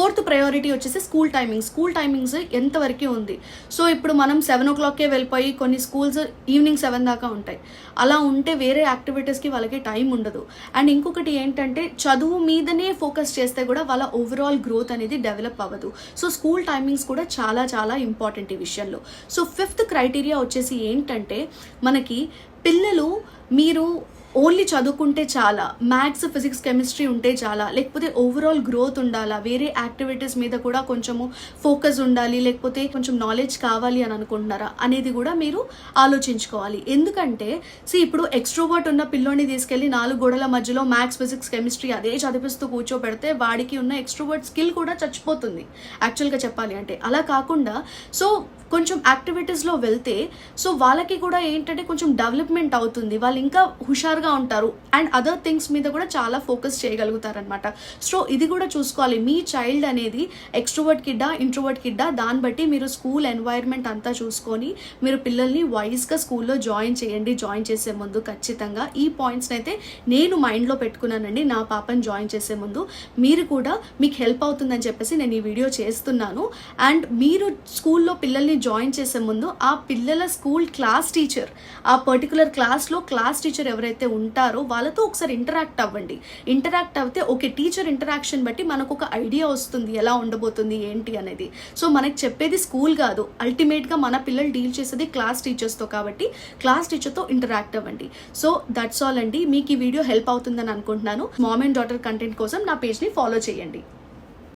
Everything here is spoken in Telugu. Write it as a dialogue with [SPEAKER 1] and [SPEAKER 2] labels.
[SPEAKER 1] ఫోర్త్ ప్రయారిటీ వచ్చేసి స్కూల్ టైమింగ్స్ ఎంతవరకు ఉంది. సో ఇప్పుడు మనం 7 o'clockకే వెళ్ళిపోయి కొన్ని స్కూల్స్ ఈవినింగ్ 7 దాకా ఉంటాయి. అలా ఉంటే వేరే యాక్టివిటీస్కి వాళ్ళకి టైం ఉండదు. అండ్ ఇంకొకటి ఏంటంటే చదువు మీదనే ఫోకస్ చేస్తే కూడా వాళ్ళ ఓవరాల్ గ్రోత్ అనేది డెవలప్ అవ్వదు. సో స్కూల్ టైమింగ్స్ కూడా చాలా చాలా ఇంపార్టెంట్ ఈ విషయంలో. సో 5th క్రైటీరియా వచ్చేసి ఏంటంటే మనకి పిల్లలు మీరు ఓన్లీ చదువుకుంటే చాలా, మ్యాథ్స్ ఫిజిక్స్ కెమిస్ట్రీ ఉంటే చాలా, లేకపోతే ఓవరాల్ గ్రోత్ ఉండాలా, వేరే యాక్టివిటీస్ మీద కూడా కొంచెము ఫోకస్ ఉండాలి, లేకపోతే కొంచెం నాలెడ్జ్ కావాలి అని అనుకుంటున్నారా అనేది కూడా మీరు ఆలోచించుకోవాలి. ఎందుకంటే ఇప్పుడు ఎక్స్ట్రోవర్ట్ ఉన్న పిల్లోని తీసుకెళ్ళి 4 గోడల మధ్యలో మ్యాథ్స్ ఫిజిక్స్ కెమిస్ట్రీ అదే చదివిస్తూ కూర్చోబెడితే వాడికి ఉన్న ఎక్స్ట్రోవర్ట్ స్కిల్ కూడా చచ్చిపోతుంది యాక్చువల్గా చెప్పాలి అంటే. అలా కాకుండా సో కొంచెం యాక్టివిటీస్లో వెళ్తే సో వాళ్ళకి కూడా ఏంటంటే కొంచెం డెవలప్మెంట్ అవుతుంది, వాళ్ళు ఇంకా హుషారుగా ఉంటారు అండ్ అదర్ థింగ్స్ మీద కూడా చాలా ఫోకస్ చేయగలుగుతారనమాట. సో ఇది కూడా చూసుకోవాలి, మీ చైల్డ్ అనేది ఎక్స్ట్రోవర్ట్ కిడ్డా ఇంట్రోవర్ట్ కిడ్డా దాన్ని బట్టి మీరు స్కూల్ ఎన్వైర్న్మెంట్ అంతా చూసుకొని మీరు పిల్లల్ని వైజ్గా స్కూల్లో జాయిన్ చేయండి. జాయిన్ చేసే ముందు ఖచ్చితంగా ఈ పాయింట్స్ని అయితే నేను మైండ్లో పెట్టుకున్నానండి నా పాపని జాయిన్ చేసే ముందు. మీరు కూడా మీకు హెల్ప్ అవుతుందని చెప్పేసి నేను ఈ వీడియో చేస్తున్నాను. అండ్ మీరు స్కూల్లో పిల్లల్ని జాయిన్ చేసే ముందు ఆ పిల్లల స్కూల్ క్లాస్ టీచర్, ఆ పర్టికులర్ క్లాస్లో క్లాస్ టీచర్ ఎవరైతే ఉంటారో వాళ్ళతో ఒకసారి ఇంటరాక్ట్ అవ్వండి. ఇంటరాక్ట్ అయితే ఓకే, టీచర్ ఇంటరాక్షన్ బట్టి మనకు ఒక ఐడియా వస్తుంది ఎలా ఉండబోతుంది ఏంటి అనేది. సో మనకి చెప్పేది స్కూల్ కాదు, అల్టిమేట్గా మన పిల్లలు డీల్ చేసేది క్లాస్ టీచర్స్తో, కాబట్టి క్లాస్ టీచర్తో ఇంటరాక్ట్ అవ్వండి. సో దట్స్ ఆల్ అండి. మీకు ఈ వీడియో హెల్ప్ అవుతుందని అనుకుంటున్నాను. మామ్ అండ్ డాటర్ కంటెంట్ కోసం నా పేజ్ని ఫాలో చేయండి.